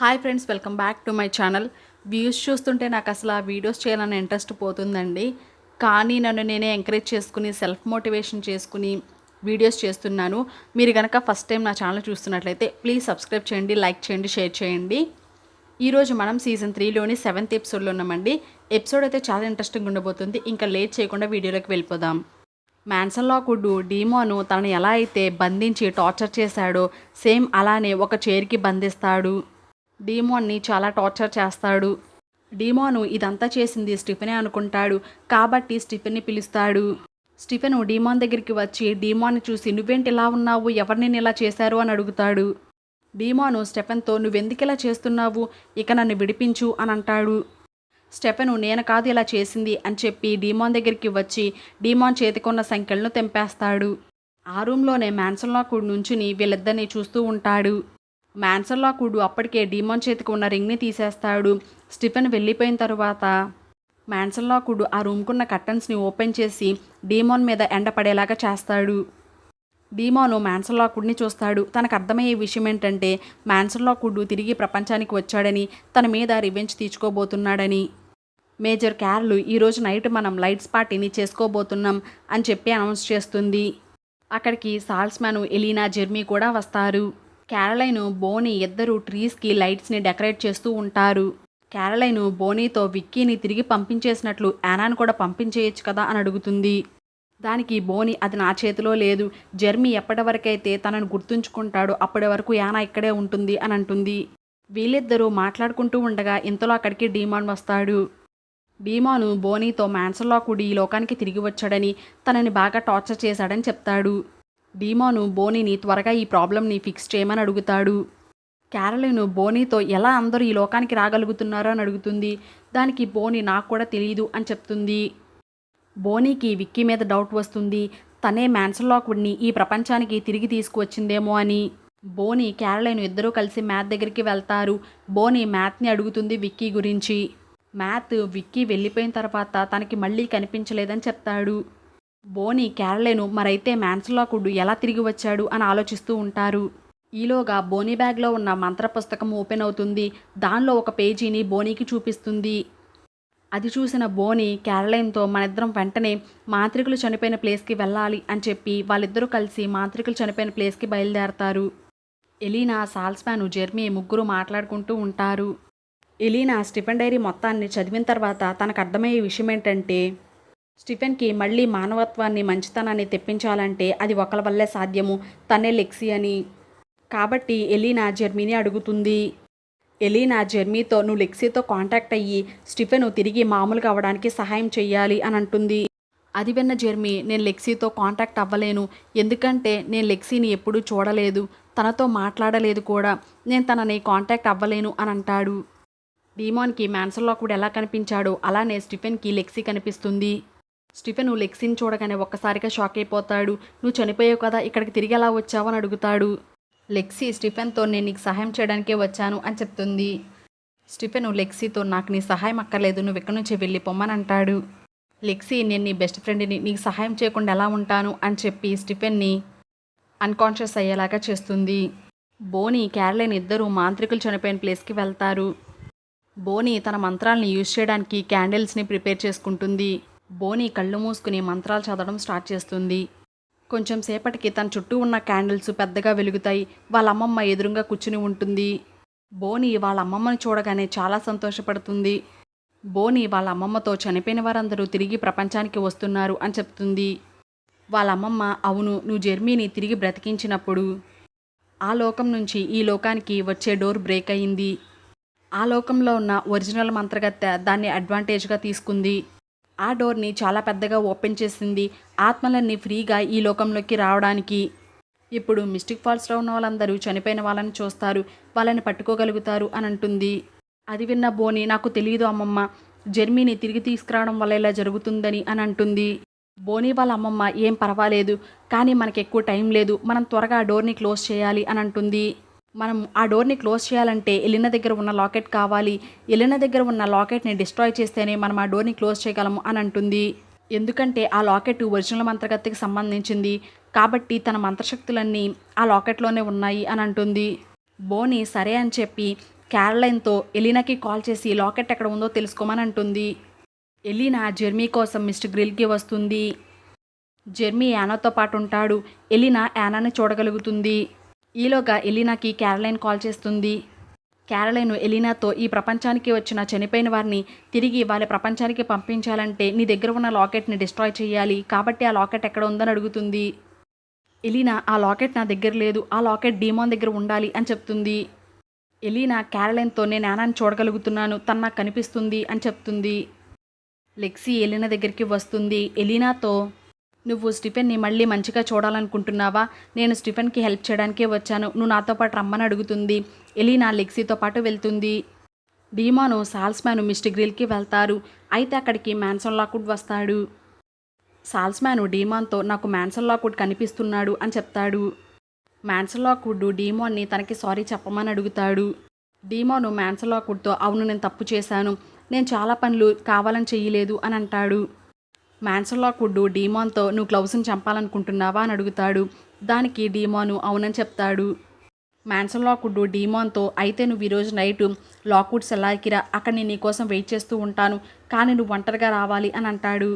Hi friends, welcome back to my channel. Views చూస్తుంటే నాకు అసలు ఆ వీడియోస్ చేయాలని ఇంట్రెస్ట్ పోతుందండి. కానీ నన్ను నేనే ఎంకరేజ్ చేసుకుని సెల్ఫ్ మోటివేషన్ చేసుకుని వీడియోస్ చేస్తున్నాను. మీరు కనుక ఫస్ట్ టైం నా ఛానల్ చూస్తున్నట్లయితే ప్లీజ్ సబ్స్క్రైబ్ చేయండి, లైక్ చేయండి, షేర్ చేయండి. ఈరోజు మనం సీజన్ 3లోని 7th ఎపిసోడ్లో ఉన్నామండి. ఎపిసోడ్ అయితే చాలా ఇంట్రెస్టింగ్ ఉండబోతుంది. ఇంకా లేట్ చేయకుండా వీడియోలోకి వెళ్ళిపోదాం. మ్యాన్సన్ లాక్వుడ్ డీమోను తనని ఎలా అయితే బంధించి టార్చర్ చేశాడో సేమ్ అలానే ఒక చైర్కి బంధిస్తాడు. డీమోన్ని చాలా టార్చర్ చేస్తాడు. డీమోను ఇదంతా చేసింది స్టీఫెనే అనుకుంటాడు. కాబట్టి స్టీఫెన్ని పిలుస్తాడు. స్టీఫెన్ డీమోన్ దగ్గరికి వచ్చి డీమోన్ని చూసి నువ్వేంటి ఇలా ఉన్నావు, ఎవరు నేను ఇలా చేశారు అని అడుగుతాడు. డీమోను స్టెఫెన్తో నువ్వెందుకు ఇలా చేస్తున్నావు, ఇక నన్ను విడిపించు అని అంటాడు. స్టెఫెను నేను కాదు ఇలా చేసింది అని చెప్పి డీమోన్ దగ్గరికి వచ్చి డీమోన్ చేతికున్న సంఖ్యలను తెంపేస్తాడు. ఆ రూమ్లోనే మ్యాన్సన్ లాక్వుడ్ నుంచుని వీళ్ళిద్దరిని చూస్తూ ఉంటాడు. మ్యాన్సన్ లాక్వుడ్ అప్పటికే డీమోన్ చేతికి ఉన్న రింగ్ని తీసేస్తాడు. స్టీఫెన్ వెళ్ళిపోయిన తరువాత మ్యాన్సన్ లాక్వుడ్ ఆ రూమ్కున్న కర్టన్స్ని ఓపెన్ చేసి డీమోన్ మీద ఎండపడేలాగా చేస్తాడు. డీమోను మ్యాన్సన్ లాక్వుడ్ని చూస్తాడు. తనకు అర్థమయ్యే విషయం ఏంటంటే మ్యాన్సన్ లాక్వుడ్ తిరిగి ప్రపంచానికి వచ్చాడని, తన మీద రివెంజ్ తీర్చుకోబోతున్నాడని. మేజర్ క్యారల్ ఈరోజు నైట్ మనం లైట్స్ పార్టీని చేసుకోబోతున్నాం అని చెప్పి అనౌన్స్ చేస్తుంది. అక్కడికి సాల్స్మ్యాన్, ఎలీనా, జెర్మీ కూడా వస్తారు. క్యారలైన్, బోనీ ఇద్దరు ట్రీస్కి లైట్స్ని డెకరేట్ చేస్తూ ఉంటారు. క్యారలైన్ బోనీతో విక్కీని తిరిగి పంపించేసినట్లు యానాను కూడా పంపించేయచ్చు కదా అని అడుగుతుంది. దానికి బోనీ అది నా చేతిలో లేదు, జెర్మీ ఎప్పటి వరకైతే తనను గుర్తుంచుకుంటాడో అప్పటి వరకు యానా ఇక్కడే ఉంటుంది అని అంటుంది. వీళ్ళిద్దరూ మాట్లాడుకుంటూ ఉండగా ఇంతలో అక్కడికి డీమాన్ వస్తాడు. డీమాను బోనీతో మ్యాన్సన్ లాక్వుడ్ ఈ లోకానికి తిరిగి వచ్చాడని, తనని బాగా టార్చర్ చేశాడని చెప్తాడు. డీమాను బోనీని త్వరగా ఈ ప్రాబ్లంని ఫిక్స్ చేయమని అడుగుతాడు. క్యారలైన్ బోనీతో ఎలా అందరూ ఈ లోకానికి రాగలుగుతున్నారో అని అడుగుతుంది. దానికి బోనీ నాకు కూడా తెలియదు అని చెప్తుంది. బోనీకి విక్కీ మీద డౌట్ వస్తుంది. తనే మ్యాన్సన్ లాక్వుడ్ని ఈ ప్రపంచానికి తిరిగి తీసుకువచ్చిందేమో అని. బోనీ, క్యారలైన్ ఇద్దరూ కలిసి మ్యాథ్ దగ్గరికి వెళ్తారు. బోనీ మ్యాథ్ని అడుగుతుంది విక్కీ గురించి. మ్యాథ్ విక్కీ వెళ్ళిపోయిన తర్వాత తనకి మళ్ళీ కనిపించలేదని చెప్తాడు. బోనీ, క్యారలైన్ మరైతే మ్యాన్సన్ లాక్వుడ్ ఎలా తిరిగి వచ్చాడు అని ఆలోచిస్తూ ఉంటారు. ఈలోగా బోనీ బ్యాగ్లో ఉన్న మంత్ర పుస్తకం ఓపెన్ అవుతుంది. దానిలో ఒక పేజీని బోనీకి చూపిస్తుంది. అది చూసిన బోనీ క్యారలైన్తో మనిద్దరం వెంటనే మాంత్రికులు చనిపోయిన ప్లేస్కి వెళ్ళాలి అని చెప్పి వాళ్ళిద్దరూ కలిసి మాంత్రికులు చనిపోయిన ప్లేస్కి బయలుదేరతారు. ఎలీనా, సాల్స్మ్యాన్, జెర్మీ ముగ్గురు మాట్లాడుకుంటూ ఉంటారు. ఎలీనా స్టీఫెన్ డైరీ మొత్తాన్ని చదివిన తర్వాత తనకు అర్థమయ్యే విషయం ఏంటంటే స్టీఫెన్కి మళ్ళీ మానవత్వాన్ని, మంచితనాన్ని తెప్పించాలంటే అది ఒకరి వల్లే సాధ్యము, తనే లెక్సీ అని. కాబట్టి ఎలీనా జెర్మీని అడుగుతుంది. ఎలీనా జెర్మీతో నువ్వు లెక్సీతో కాంటాక్ట్ అయ్యి స్టీఫెన్ తిరిగి మామూలుగా అవ్వడానికి సహాయం చెయ్యాలి అని అంటుంది. అది విన్న జెర్మీ నేను లెక్సీతో కాంటాక్ట్ అవ్వలేను, ఎందుకంటే నేను లెక్సీని ఎప్పుడూ చూడలేదు, తనతో మాట్లాడలేదు కూడా, నేను తనని కాంటాక్ట్ అవ్వలేను అని అంటాడు. డీమాన్కి మ్యాన్సన్ లాక్వుడ్ ఎలా కనిపించాడో అలానే స్టీఫెన్కి లెక్సీ కనిపిస్తుంది. స్టీఫెన్ లెక్సీని చూడగానే ఒక్కసారిగా షాక్ అయిపోతాడు. నువ్వు చనిపోయావు కదా, ఇక్కడికి తిరిగి ఎలా వచ్చావు అని అడుగుతాడు. లెక్సీ స్టీఫెన్తో నేను నీకు సహాయం చేయడానికే వచ్చాను అని చెప్తుంది. స్టీఫెన్ లెక్సీతో నాకు నీ సహాయం అక్కర్లేదు, నువ్వు ఇక్కడి నుంచి వెళ్ళిపోమ్మని అంటాడు. లెక్సీ నేను నీ బెస్ట్ ఫ్రెండ్ని, నీకు సహాయం చేయకుండా ఎలా ఉంటాను అని చెప్పి స్టీఫెన్ని అన్కాన్షియస్ అయ్యేలాగా చేస్తుంది. బోనీ, క్యారలైన్ ఇద్దరు మాంత్రికులు చనిపోయిన ప్లేస్కి వెళ్తారు. బోనీ తన మంత్రాలని యూజ్ చేయడానికి క్యాండిల్స్ని ప్రిపేర్ చేసుకుంటుంది. బోనీ కళ్ళు మూసుకుని మంత్రాలు చదవడం స్టార్ట్ చేస్తుంది. కొంచెం సేపటికి తన చుట్టూ ఉన్న క్యాండిల్స్ పెద్దగా వెలుగుతాయి. వాళ్ళ అమ్మమ్మ ఎదురుగా కూర్చుని ఉంటుంది. బోనీ వాళ్ళ అమ్మమ్మని చూడగానే చాలా సంతోషపడుతుంది. బోనీ వాళ్ళ అమ్మమ్మతో చనిపోయిన వారందరూ తిరిగి ప్రపంచానికి వస్తున్నారు అని చెప్తుంది. వాళ్ళ అమ్మమ్మ అవును, నువ్వు జెర్మీని తిరిగి బ్రతికించినప్పుడు ఆ లోకం నుంచి ఈ లోకానికి వచ్చే డోర్ బ్రేక్ అయింది. ఆ లోకంలో ఉన్న ఒరిజినల్ మంత్రగత్తె దాన్ని అడ్వాంటేజ్గా తీసుకుంది. ఆ డోర్ని చాలా పెద్దగా ఓపెన్ చేసింది, ఆత్మలన్నీ ఫ్రీగా ఈ లోకంలోకి రావడానికి. ఇప్పుడు మిస్టిక్ ఫాల్స్లో ఉన్న వాళ్ళందరూ చనిపోయిన వాళ్ళని చూస్తారు, వాళ్ళని పట్టుకోగలుగుతారు అని అంటుంది. అది విన్న బోనీ నాకు తెలియదు అమ్మమ్మ, జెర్మీని తిరిగి తీసుకురావడం వల్ల ఇలా జరుగుతుందని అని అంటుంది. బోనీ వాళ్ళ అమ్మమ్మ ఏం పర్వాలేదు, కానీ మనకి ఎక్కువ టైం లేదు, మనం త్వరగా ఆ డోర్ని క్లోజ్ చేయాలి అని అంటుంది. మనం ఆ డోర్ని క్లోజ్ చేయాలంటే ఎలినా దగ్గర ఉన్న లాకెట్ కావాలి, ఎలినా దగ్గర ఉన్న లాకెట్ని డిస్ట్రాయ్ చేస్తేనే మనం ఆ డోర్ని క్లోజ్ చేయగలము అని అంటుంది. ఎందుకంటే ఆ లాకెట్ ఒరిజినల్ మంత్రగత్తెకి సంబంధించింది కాబట్టి తన మంత్రశక్తులన్నీ ఆ లాకెట్లోనే ఉన్నాయి అని అంటుంది. బోనీ సరే అని చెప్పి క్యారలైన్తో ఎలీనాకి కాల్ చేసి లాకెట్ ఎక్కడ ఉందో తెలుసుకోమని అంటుంది. ఎలీనా జెర్మీ కోసం మిస్టర్ గ్రిల్కి వస్తుంది. జెర్మీ యానాతో పాటు ఉంటాడు. ఎలీనా యానాని చూడగలుగుతుంది. ఈలోగా ఎలీనాకి క్యారలైన్ కాల్ చేస్తుంది. క్యారలైన్ ఎలీనాతో ఈ ప్రపంచానికి వచ్చిన చనిపోయిన వారిని తిరిగి వాళ్ళ ప్రపంచానికి పంపించాలంటే నీ దగ్గర ఉన్న లాకెట్ని డిస్ట్రాయ్ చేయాలి, కాబట్టి ఆ లాకెట్ ఎక్కడ ఉందని అడుగుతుంది. ఎలీనా ఆ లాకెట్ నా దగ్గర లేదు, ఆ లాకెట్ డీమాన్ దగ్గర ఉండాలి అని చెప్తుంది. ఎలీనా క్యారలైన్తో నేను యానాని చూడగలుగుతున్నాను, తను నాకు కనిపిస్తుంది అని చెప్తుంది. లెక్సీ ఎలీనా దగ్గరికి వస్తుంది. ఎలీనాతో నువ్వు స్టీఫెన్ని మళ్ళీ మంచిగా చూడాలనుకుంటున్నావా? నేను స్టీఫెన్కి హెల్ప్ చేయడానికే వచ్చాను, నువ్వు నాతో పాటు రమ్మని అడుగుతుంది. ఎలీనా లెక్సీతో పాటు వెళ్తుంది. డీమాను సాల్స్మ్యాన్ మిస్టర్ గ్రిల్కి వెళ్తారు. అయితే అక్కడికి మ్యాన్సన్ లాక్వుడ్ వస్తాడు. సాల్స్మ్యాన్ డీమాన్తో నాకు మ్యాన్సన్ లాక్వుడ్ కనిపిస్తున్నాడు అని చెప్తాడు. మ్యాన్సన్ లాక్వుడ్ డీమాన్ని తనకి సారీ చెప్పమని అడుగుతాడు. డీమాను మ్యాన్సన్ లాక్వుడ్తో అవును నేను తప్పు చేశాను, నేను చాలా పనులు కావాలని చెయ్యలేదు అని అంటాడు. మ్యాన్సన్ లాక్వుడ్ డీమాన్తో నువ్వు క్లౌస్ని చంపాలనుకుంటున్నావా అని అడుగుతాడు. దానికి డీమాను అవునని చెప్తాడు. మ్యాన్సన్ లాక్వుడ్ డీమాన్తో అయితే నువ్వు ఈరోజు నైట్ లాక్వుడ్ సెల్లార్కి రా, అక్కడ నేను నీకోసం వెయిట్ చేస్తూ ఉంటాను, కానీ నువ్వు ఒంటరిగా రావాలి అని అంటాడు.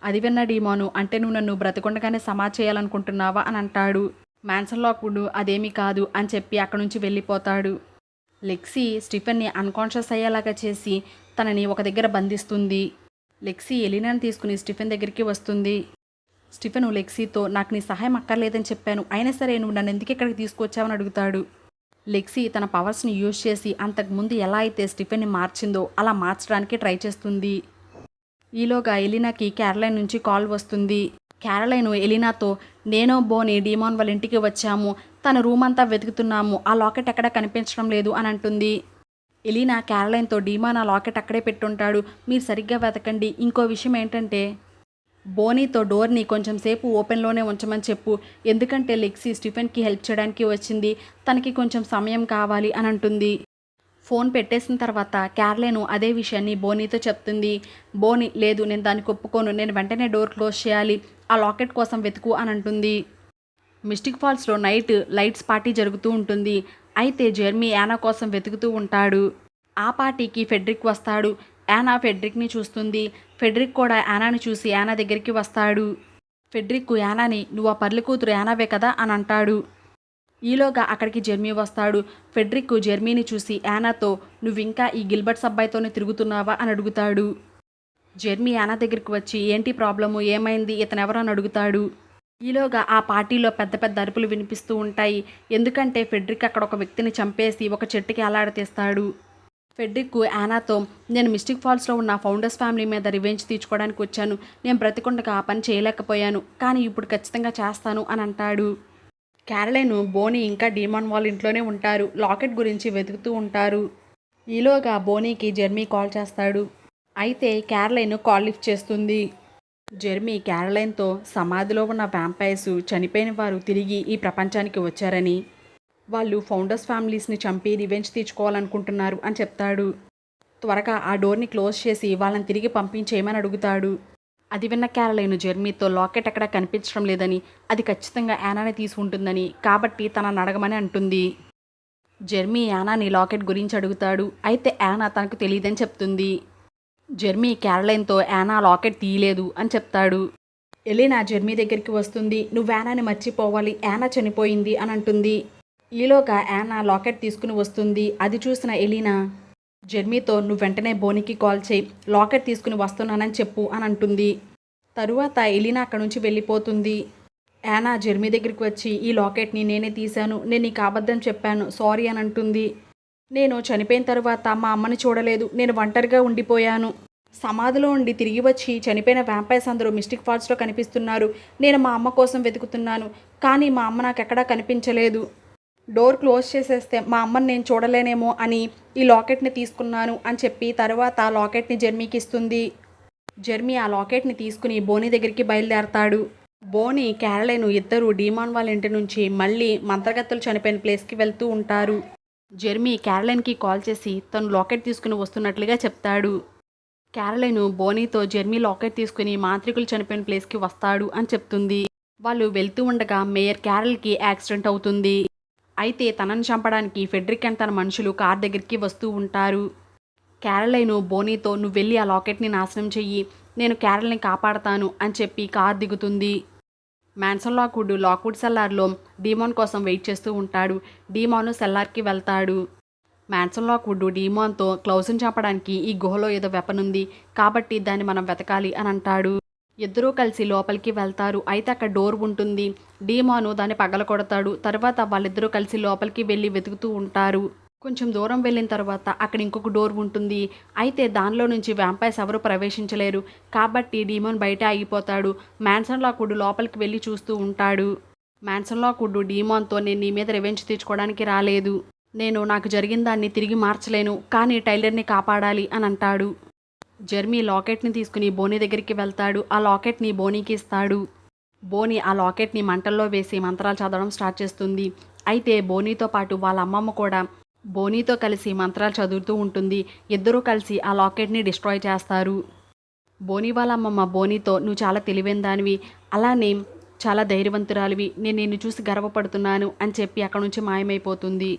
అది విన్న డీమాను అంటే నువ్వు నన్ను బ్రతికొండగానే సమాధి చేయాలనుకుంటున్నావా అని అంటాడు. మ్యాన్సన్ లాక్వుడ్ అదేమీ కాదు అని చెప్పి అక్కడి నుంచి వెళ్ళిపోతాడు. లెక్సీ స్టీఫెన్ని అన్కాన్షియస్ అయ్యేలాగా చేసి తనని ఒక దగ్గర బంధిస్తుంది. లెక్సీ ఎలీనాని తీసుకుని స్టీఫెన్ దగ్గరికి వస్తుంది. స్టీఫెన్ లెక్సీతో నాకు నీ సహాయం అక్కర్లేదని చెప్పాను, అయినా సరే నువ్వు నన్ను ఎందుకు ఇక్కడికి తీసుకొచ్చావని అడుగుతాడు. లెక్సీ తన పవర్స్ని యూజ్ చేసి అంతకుముందు ఎలా అయితే స్టీఫెన్ని మార్చిందో అలా మార్చడానికి ట్రై చేస్తుంది. ఈలోగా ఎలీనాకి క్యారలైన్ నుంచి కాల్ వస్తుంది. క్యారలైన్ ఎలీనాతో నేను బోని డీమాన్ వాళ్ళ ఇంటికి వచ్చాము, తన రూమ్ అంతా వెతుకుతున్నాము, ఆ లాకెట్ ఎక్కడా కనిపించడం లేదు అని అంటుంది. ఎలీనా క్యారలైన్తో డీమాన్ ఆ లాకెట్ అక్కడే పెట్టుంటాడు, మీరు సరిగ్గా వెతకండి. ఇంకో విషయం ఏంటంటే బోనీతో డోర్ని కొంచెం సేపు ఓపెన్లోనే ఉంచమని చెప్పు, ఎందుకంటే లెక్సీ స్టీఫెన్కి హెల్ప్ చేయడానికి వచ్చింది, తనకి కొంచెం సమయం కావాలి అని అంటుంది. ఫోన్ పెట్టేసిన తర్వాత క్యారలైన్ అదే విషయాన్ని బోనీతో చెప్తుంది. బోనీ లేదు నేను దానికి ఒప్పుకోను, నేను వెంటనే డోర్ క్లోజ్ చేయాలి, ఆ లాకెట్ కోసం వెతుకు అని అంటుంది. మిస్టిక్ ఫాల్స్లో నైట్ లైట్స్ పార్టీ జరుగుతూ ఉంటుంది. అయితే జెర్మీ యానా కోసం వెతుకుతూ ఉంటాడు. ఆ పార్టీకి ఫెడ్రిక్ వస్తాడు. యానా ఫెడ్రిక్ని చూస్తుంది. ఫెడ్రిక్ కూడా యానాని చూసి యానా దగ్గరికి వస్తాడు. ఫెడ్రిక్ యానాని నువ్వు ఆ పర్లి కూతురు యానావే కదా అని అంటాడు. ఈలోగా అక్కడికి జెర్మీ వస్తాడు. ఫెడ్రిక్ జెర్మీని చూసి యానాతో నువ్వింకా ఈ గిల్బర్ట్స్ అబ్బాయితోనే తిరుగుతున్నావా అని అడుగుతాడు. జెర్మీ యానా దగ్గరికి వచ్చి ఏంటి ప్రాబ్లము, ఏమైంది, ఇతను ఎవరు అని అడుగుతాడు. ఈలోగా ఆ పార్టీలో పెద్ద పెద్ద అరుపులు వినిపిస్తూ ఉంటాయి. ఎందుకంటే ఫెడ్రిక్ అక్కడ ఒక వ్యక్తిని చంపేసి ఒక చెట్టుకి అలాడతీస్తాడు. ఫెడ్రిక్ యానాతో నేను మిస్టిక్ ఫాల్స్లో ఉన్న ఫౌండర్స్ ఫ్యామిలీ మీద రివెంజ్ తీర్చుకోవడానికి వచ్చాను, నేను బ్రతికొండగా ఆ పని చేయలేకపోయాను, కానీ ఇప్పుడు ఖచ్చితంగా చేస్తాను అని అంటాడు. క్యారలైన్ బోనీ ఇంకా డీమాన్ వాళ్ళ ఇంట్లోనే ఉంటారు. లాకెట్ గురించి వెతుకుతూ ఉంటారు. ఈలోగా బోనీకి జెర్మీ కాల్ చేస్తాడు. అయితే క్యారలైన్ కాల్ లిఫ్ట్ చేస్తుంది. జెర్మీ క్యారలైన్తో సమాధిలో ఉన్న వ్యాంపైర్స్ చనిపోయిన వారు తిరిగి ఈ ప్రపంచానికి వచ్చారని, వాళ్ళు ఫౌండర్స్ ఫ్యామిలీస్ని చంపి రివెంజ్ తీర్చుకోవాలనుకుంటున్నారు అని చెప్తాడు. త్వరగా ఆ డోర్ని క్లోజ్ చేసి వాళ్ళని తిరిగి పంపించేయమని అడుగుతాడు. అది విన్న క్యారలైన్ జెర్మీతో లాకెట్ ఎక్కడా కనిపించడం లేదని, అది ఖచ్చితంగా యానాని తీసుకుంటుందని, కాబట్టి తనని అడగమని అంటుంది. జెర్మీ యానాని లాకెట్ గురించి అడుగుతాడు. అయితే యానా తనకు తెలియదని చెప్తుంది. జెర్మీ క్యారలైన్తో యానా లాకెట్ తీయలేదు అని చెప్తాడు. ఎలీనా జెర్మీ దగ్గరికి వస్తుంది. నువ్వు యానాని మర్చిపోవాలి, యానా చనిపోయింది అని అంటుంది. ఈలోగా యానా లాకెట్ తీసుకుని వస్తుంది. అది చూసిన ఎలీనా జెర్మీతో నువ్వు వెంటనే బోనీకి కాల్ చేయి, లాకెట్ తీసుకుని వస్తున్నానని చెప్పు అని అంటుంది. తరువాత ఎలీనా అక్కడి నుంచి వెళ్ళిపోతుంది. యానా జెర్మీ దగ్గరికి వచ్చి ఈ లాకెట్ని నేనే తీశాను, నేను నీకు అబద్ధం చెప్పాను, సారీ అని అంటుంది. నేను చనిపోయిన తర్వాత మా అమ్మని చూడలేదు, నేను ఒంటరిగా ఉండిపోయాను, సమాధిలో ఉండి తిరిగి వచ్చి చనిపోయిన వ్యాంపైర్స్ అందరూ మిస్టిక్ ఫాల్స్లో కనిపిస్తున్నారు, నేను మా అమ్మ కోసం వెతుకుతున్నాను, కానీ మా అమ్మ నాకు ఎక్కడా కనిపించలేదు, డోర్ క్లోజ్ చేసేస్తే మా అమ్మని నేను చూడలేనేమో అని ఈ లాకెట్ని తీసుకున్నాను అని చెప్పి తర్వాత ఆ లాకెట్ని జెర్మీకి ఇస్తుంది. జెర్మీ ఆ లాకెట్ని తీసుకుని బోనీ దగ్గరికి బయలుదేరతాడు. బోనీ క్యారలైన్ ఇద్దరు డీమాన్ వాళ్ళ ఇంటి నుంచి మళ్ళీ మంత్రగత్తెలు చనిపోయిన ప్లేస్కి వెళ్తూ ఉంటారు. జెర్మీ క్యారలైన్కి కాల్ చేసి తను లాకెట్ తీసుకుని వస్తున్నట్లుగా చెప్తాడు. క్యారలైన్ బోనీతో జెర్మీ లాకెట్ తీసుకుని మాంత్రికులు చనిపోయిన ప్లేస్కి వస్తాడు అని చెప్తుంది. వాళ్ళు వెళ్తూ ఉండగా మేయర్ క్యారల్కి యాక్సిడెంట్ అవుతుంది. అయితే తనని చంపడానికి ఫెడ్రిక్ అండ్ తన మనుషులు కార్ దగ్గరికి వస్తూ ఉంటారు. క్యారలైన్ బోనీతో నువ్వు వెళ్ళి ఆ లాకెట్ని నాశనం చెయ్యి, నేను క్యారల్ని కాపాడతాను అని చెప్పి కార్ దిగుతుంది. మ్యాన్సన్ లాక్వుడ్ సెల్లార్లో డీమాన్ కోసం వెయిట్ చేస్తూ ఉంటాడు. డీమాను సెల్లార్కి వెళ్తాడు. మ్యాన్సన్ లాక్వుడ్ డీమాన్తో క్లౌస్ని చంపడానికి ఈ గుహలో ఏదో వెపన్ ఉంది కాబట్టి దాన్ని మనం వెతకాలి అని అంటాడు. ఇద్దరూ కలిసి లోపలికి వెళ్తారు. అయితే అక్కడ డోర్ ఉంటుంది. డీమాను దాన్ని పగలకొడతాడు. తర్వాత వాళ్ళిద్దరూ కలిసి లోపలికి వెళ్ళి వెతుకుతూ ఉంటారు. కొంచెం దూరం వెళ్ళిన తర్వాత అక్కడ ఇంకొక డోర్ ఉంటుంది. అయితే దానిలో నుంచి వ్యాంపైర్స్ ఎవరు ప్రవేశించలేరు కాబట్టి డీమాన్ బయట ఆగిపోతాడు. మ్యాన్సన్ లాక్వుడ్ లోపలికి వెళ్ళి చూస్తూ ఉంటాడు. మ్యాన్సన్ లాక్వుడ్ డీమాన్తో నేను నీ మీద రివెంజ్ తీర్చుకోవడానికి రాలేదు, నేను నాకు జరిగిన దాన్ని తిరిగి మార్చలేను, కానీ టైలర్ని కాపాడాలి అని అంటాడు. జెర్మీ లాకెట్ని తీసుకుని బోనీ దగ్గరికి వెళ్తాడు. ఆ లాకెట్ని బోనీకి ఇస్తాడు. బోనీ ఆ లాకెట్ని మంటల్లో వేసి మంత్రాలు చదవడం స్టార్ట్ చేస్తుంది. అయితే బోనీతో పాటు వాళ్ళ అమ్మమ్మ కూడా బోనీతో కలిసి మంత్రాలు చదువుతూ ఉంటుంది. ఇద్దరూ కలిసి ఆ లాకెట్ని డిస్ట్రాయ్ చేస్తారు. బోనీ వాళ్ళ అమ్మమ్మ బోనీతో నువ్వు చాలా తెలివైన దానివి, అలానే చాలా ధైర్యవంతురాలివి, నేను నిన్ను చూసి గర్వపడుతున్నాను అని చెప్పి అక్కడ నుంచి మాయమైపోతుంది.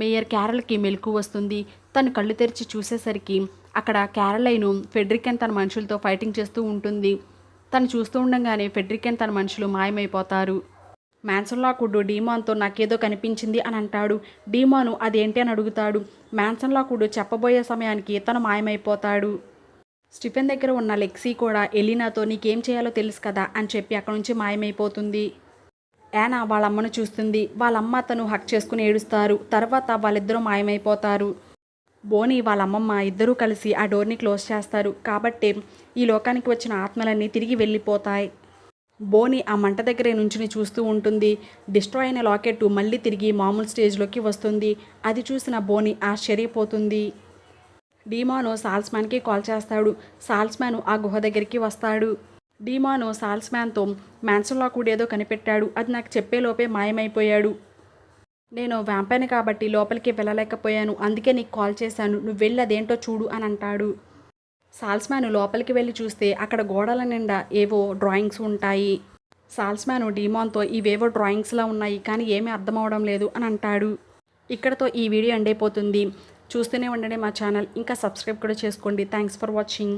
మేయర్ క్యారల్కి మెలకు వస్తుంది. తను కళ్ళు తెరిచి చూసేసరికి అక్కడ క్యారలైన్ ఫెడ్రిక్ అండ్ తన మనుషులతో ఫైటింగ్ చేస్తూ ఉంటుంది. తను చూస్తూ ఉండగానే ఫెడ్రిక్ అండ్ తన మనుషులు మాయమైపోతారు. మ్యాన్సన్ లాక్వుడ్ డీమాన్తో నాకేదో కనిపించింది అని అంటాడు. డీమాను అదేంటి అని అడుగుతాడు. మ్యాన్సన్ లాక్వుడ్ చెప్పబోయే సమయానికి తను మాయమైపోతాడు. స్టిఫెన్ దగ్గర ఉన్న లెక్సీ కూడా ఎలీనాతో నీకేం చేయాలో తెలుసు కదా అని చెప్పి అక్కడ నుంచి మాయమైపోతుంది. యానా వాళ్ళమ్మను చూస్తుంది. వాళ్ళమ్మ తను హక్ చేసుకుని ఏడుస్తారు. తర్వాత వాళ్ళిద్దరూ మాయమైపోతారు. బోనీ వాళ్ళమ్మమ్మ ఇద్దరూ కలిసి ఆ డోర్ని క్లోజ్ చేస్తారు. కాబట్టి ఈ లోకానికి వచ్చిన ఆత్మలన్నీ తిరిగి వెళ్ళిపోతాయి. బోనీ ఆ మంట దగ్గరే నుంచుని చూస్తూ ఉంటుంది. డిస్ట్రాయ్ అయిన లాకెట్ మళ్ళీ తిరిగి మామూలు స్టేజ్లోకి వస్తుంది. అది చూసిన బోనీ ఆశ్చర్యపోతుంది. డీమాను సాల్స్మ్యాన్కి కాల్ చేస్తాడు. సాల్స్మ్యాన్ ఆ గుహ దగ్గరికి వస్తాడు. డీమాను సాల్స్మ్యాన్తో మ్యాన్సన్ లాక్వుడ్ ఏదో కనిపెట్టాడు, అది నాకు చెప్పేలోపే మాయమైపోయాడు, నేను వ్యాంపైర్ని కాబట్టి లోపలికి వెళ్ళలేకపోయాను, అందుకే నీకు కాల్ చేశాను, నువ్వు వెళ్ళి అదేంటో చూడు అని అంటాడు. సాల్స్మ్యాన్ లోపలికి వెళ్ళి చూస్తే అక్కడ గోడల నిండా ఏవో డ్రాయింగ్స్ ఉంటాయి. సాల్స్మ్యాన్ డీమాన్తో ఇవేవో డ్రాయింగ్స్లా ఉన్నాయి కానీ ఏమీ అర్థం అవడం లేదు అని అంటాడు. ఇక్కడతో ఈ వీడియో ఎండ్ అయిపోతుంది. చూస్తూనే ఉండండి మా ఛానల్, ఇంకా సబ్స్క్రైబ్ కూడా చేసుకోండి. Thanks for watching.